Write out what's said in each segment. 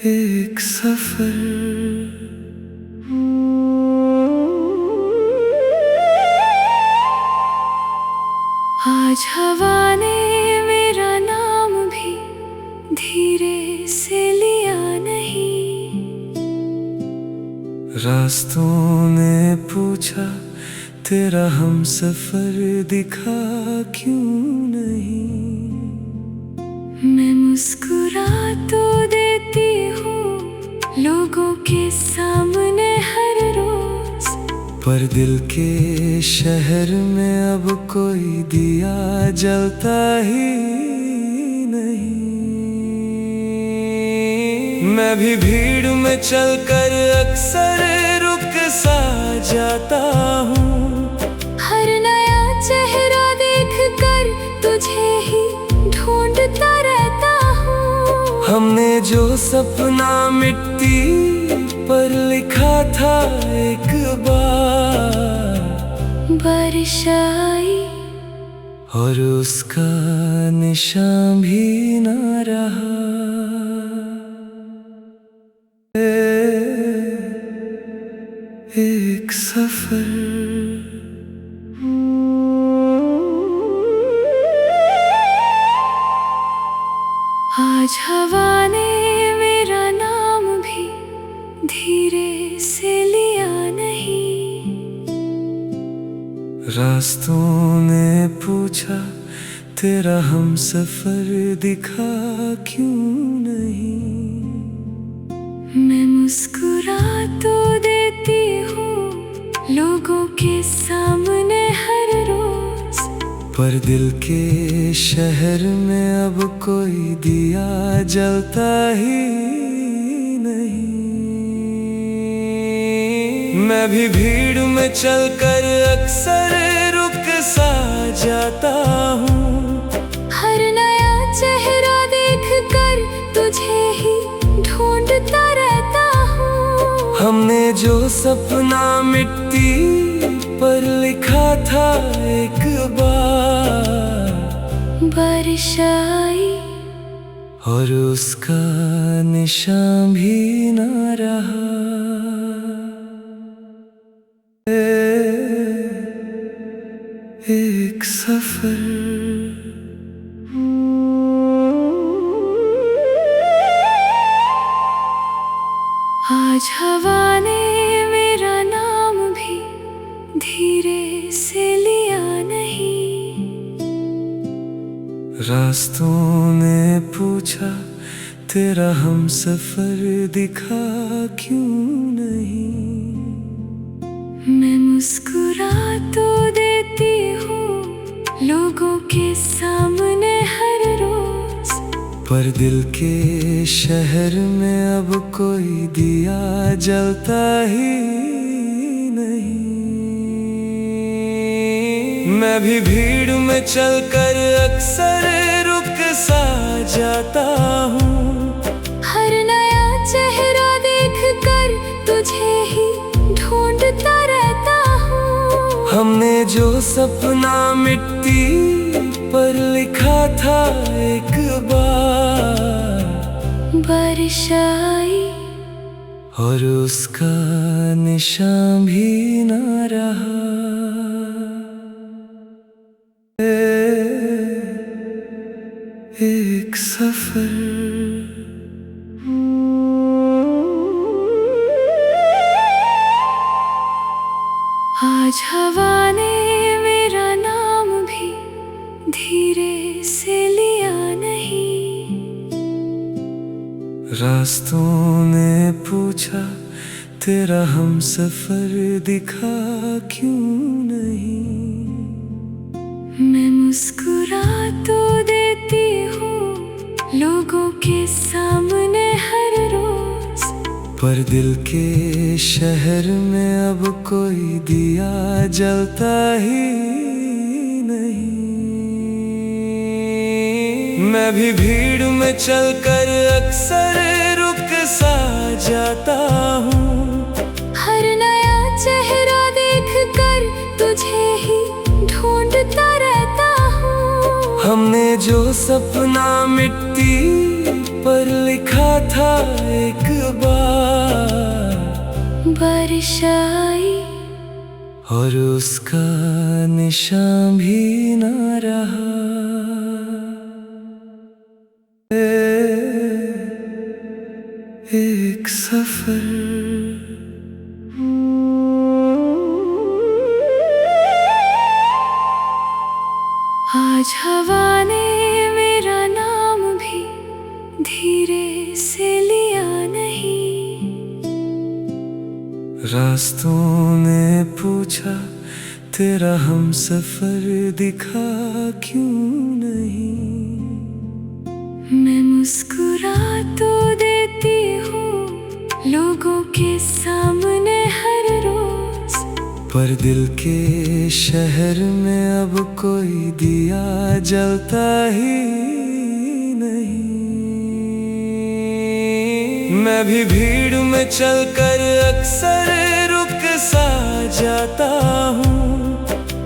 एक सफर। आज हवा ने मेरा नाम भी धीरे से लिया नहीं। रास्तों ने पूछा तेरा हम सफर दिखा क्यों नहीं। मैं मुस्कुरा तो देती हूँ लोगों के सामने हर रोज, पर दिल के शहर में अब कोई दिया जलता ही नहीं। मैं भी भीड़ में चलकर अक्सर रुक सा जाता हूँ। हर नया चेहरा देख कर तुझे ही ढूंढता रहता हूँ। हमने जो सपना मिट्टी पर लिखा था एक बार, बारिश आई और उसका निशान भी न रहा। एक सफर। आज हवा ने मेरा नाम भी धीरे से लिया नहीं। रास्तों ने पूछा तेरा हम सफर दिखा क्यों नहीं। मैं मुस्कुरा तो देती हूँ लोगों के सामने हर रोज, पर दिल के शहर में अब कोई दिया जलता ही नहीं। मैं भी भीड़ में चलकर अक्सर रुक सा जाता हूँ। हर नया चेहरा देख कर तुझे ही ढूंढता रहता हूँ। हमने जो सपना मिट्टी पर लिखा था एक बार, बारिश आई और उसका निशान भी न रहा। एक सफर। आज हवा ने मेरा नाम भी धीरे से लिया नहीं। रास्तों ने पूछा तेरा हम सफर दिखा क्यों नहीं। मैं मुस्कुरा तो देती हूँ लोगों के सामने हर रोज, पर दिल के शहर में अब कोई दिया जलता ही नहीं। मैं भी भीड़ में चलकर अक्सर रुक सा जाता हूँ। हर नया चेहरा देख कर तुझे ही ढूंढता रहता हूँ। हमने जो सपना मिट्टी पर लिखा था एक बार, बारिश आई और उसका निशान भी न रहा। एक सफर। आज हवा ने मेरा नाम भी धीरे से लिया नहीं। रास्तों ने पूछा तेरा हम सफर दिखा क्यों नहीं। मैं मुस्कुरा तो देती हूँ लोगों के सामने हर रोज, पर दिल के शहर में अब कोई दिया जलता ही नहीं। मैं भी भीड़ में चलकर अक्सर रुक सा जाता हूँ। हर नया चेहरा देख कर तुझे ही ढूंढता रहता हूँ। हमने जो सपना मिट्टी पर लिखा था एक बार, बारिश आई और उसका निशान भी न रहा। एक सफर आज हवा ने मेरा नाम भी धीरे से लिया नहीं। रास्तों ने पूछा तेरा हम सफर दिखा क्यों नहीं। मैं मुस्कुरा तो देती हूँ लोगों के सामने हर रोज, पर दिल के शहर में अब कोई दिया जलता ही नहीं। मैं भी भीड़ में चलकर अक्सर रुक सा जाता हूँ,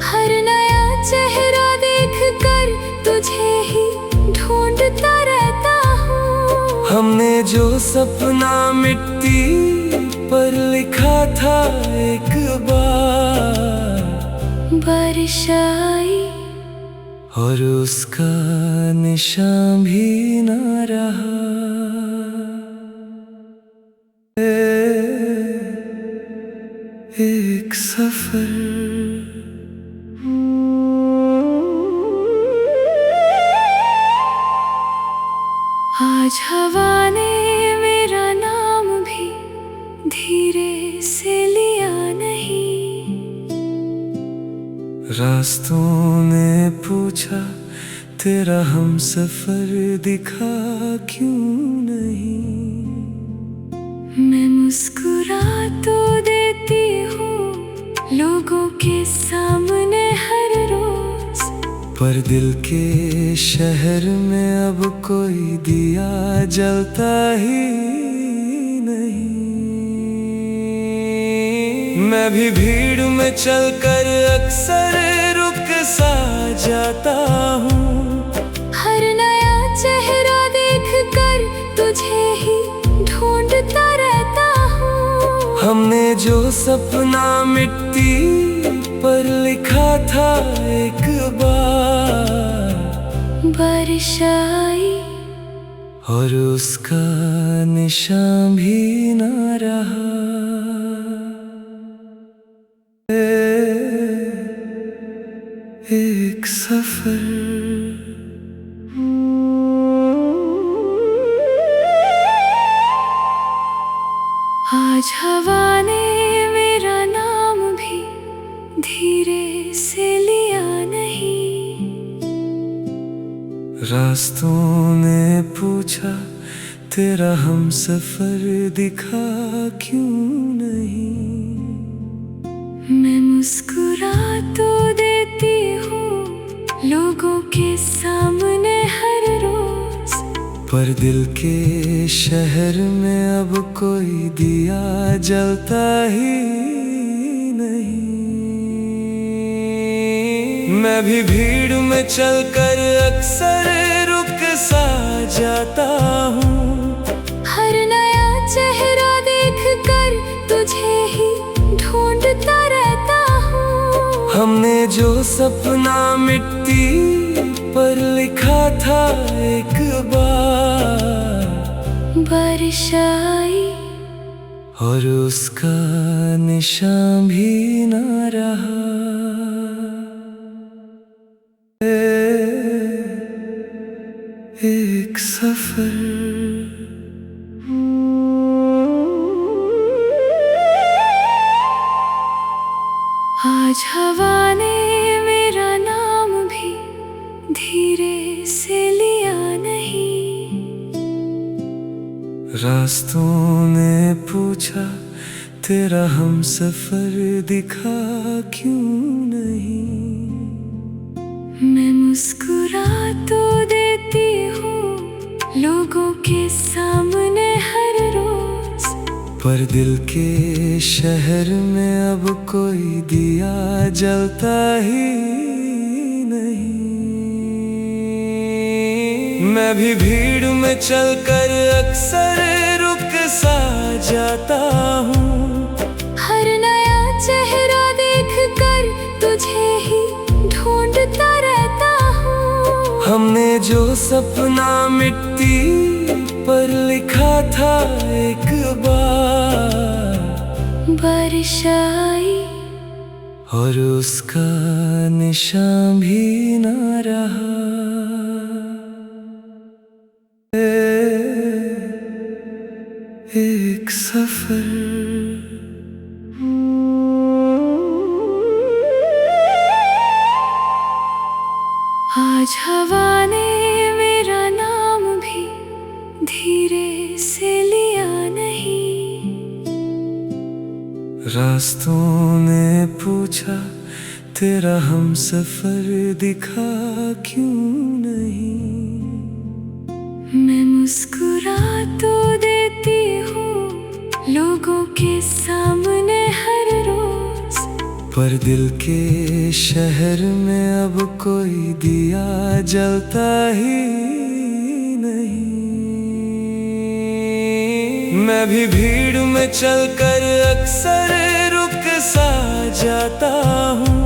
हर नया चेहरा देख कर तुझे ही ढूंढता रहता हूँ। हमने जो सपना मिट्टी पर लिखा था एक बार, बारिश आई और उसका निशान भी न रहा। एक सफर आज हवा ने मेरा नाम भी धीरे से लिया नहीं। रास्तों ने पूछा तेरा हम सफर दिखा क्यों नहीं। मैं मुस्कुरा तो देती हूँ लोगों के सामने हर रोज, पर दिल के शहर में अब कोई दिया जलता ही नहीं। मैं भी भीड़ में चलकर अक्सर रुक सा जाता हूँ, हर नया चेहरा देख कर तुझे ही ढूंढता रहता हूँ। हमने जो सपना मिट्टी पर लिखा था एक बार, बारिश आई और उसका निशान भी न रहा। एक सफर आज हवा ने मेरा नाम भी धीरे से लिया नहीं। रास्तों ने पूछा तेरा हम सफर दिखा क्यों नहीं। मैं मुस्कुरा तो देती हूँ लोगों के सामने हर रोज, पर दिल के शहर में अब कोई दिया जलता ही नहीं। मैं भी भीड़ में चलकर अक्सर रुक सा जाता हूँ, हर नया चेहरा देख कर तुझे ही ढूंढता रहता हूँ। हमने जो सपना मिट्टी पर लिखा था एक बार, बारिश आई और उसका निशान भी न रहा। एक सफर आज हवा ने मेरा नाम भी धीरे से लिया नहीं। रास्तों ने पूछा तेरा हम सफर दिखा क्यों नहीं। मैं मुस्कुरा तो देती हूँ लोगों के सामने हर रोज, पर दिल के शहर में अब कोई दिया जलता ही नहीं। मैं भी भीड़ में चलकर अक्सर जाता हूँ। हर नया चेहरा देख कर तुझे ही ढूंढता रहता हूँ। हमने जो सपना मिट्टी पर लिखा था एक बार, बारिश आई और उसका निशान भी न रहा। एक सफर आज हवा ने मेरा नाम भी धीरे से लिया नहीं। रास्तों ने पूछा तेरा हम सफर दिखा क्यों नहीं। मैं मुस्कुरा तो देती हूँ लोगों के सामने हर रोज, पर दिल के शहर में अब कोई दिया जलता ही नहीं। मैं भी भीड़ में चलकर अक्सर रुक सा जाता हूँ।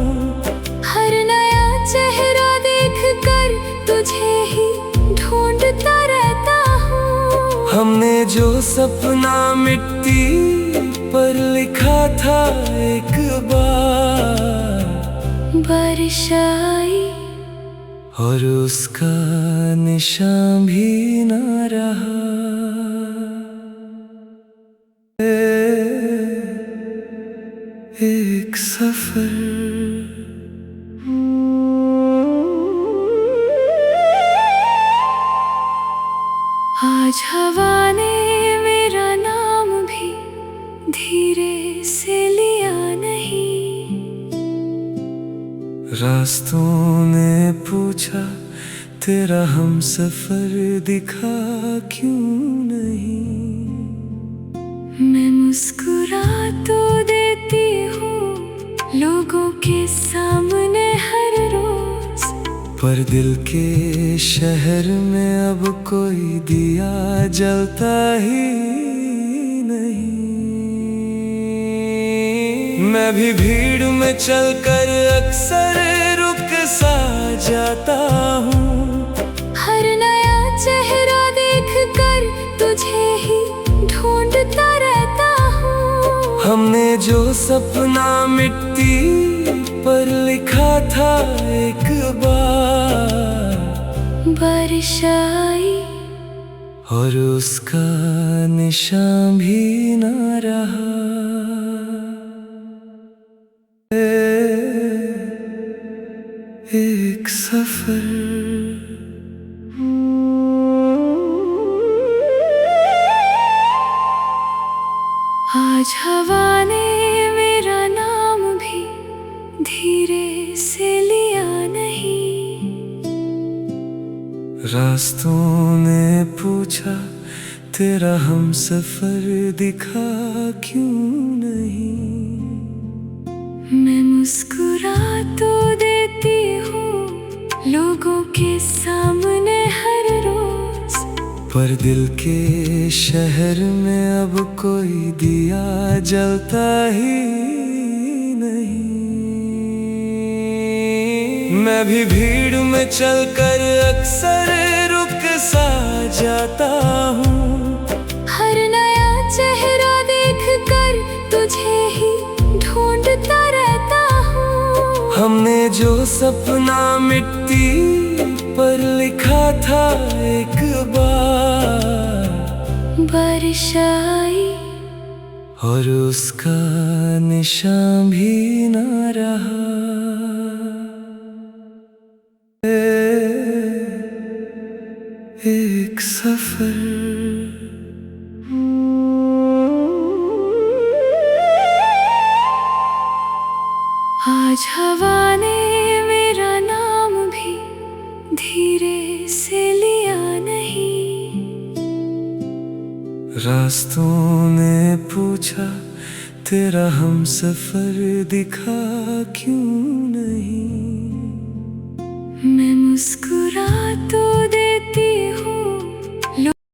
हर नया चेहरा देख कर तुझे ही ढूंढता रहता हूँ। हमने जो सपना मिट्टी पर लिखा था एक बार, बारिश आई और उसका निशान भी न रहा। एक सफर आज हवा ने मेरा नाम भी धीरे से लिया नहीं। रास्तों ने पूछा तेरा हम सफर दिखा क्यों नहीं। मैं मुस्कुरा तो देती हूँ लोगों के सामने हर रोज, पर दिल के शहर में अब कोई दिया जलता ही नहीं। मैं भी भीड़ में चलकर अक्सर रुक सा जाता हूँ। हर नया चेहरा देख कर तुझे ही ढूंढता रहता हूँ। हमने जो सपना मिट्टी पर लिखा था एक बार, बारिश आई और उसका निशान भी न रहा। एक सफर आज हवा ने मेरा नाम भी धीरे से लिया नहीं। रास्तों ने पूछा तेरा हम सफर दिखा क्यों नहीं। मैं मुस्कुरा तो देती हूँ लोगों के सामने हर रोज, पर दिल के शहर में अब कोई दिया जलता ही नहीं। मैं भी भीड़ में चलकर अक्सर रुक सा जाता हूँ। हर नया चेहरा देख कर तुझे ही ढूंढता रहता हूँ। हमने जो सपना मिट्टी पर लिखा था एक बार, बारिश आई और उसका निशान भी न रहा। एक सफर आज हवा ने मेरा नाम भी धीरे से लिया नहीं। रास्तों ने पूछा तेरा हम सफर दिखा क्यों नहीं। मैं मुस्कुरा तो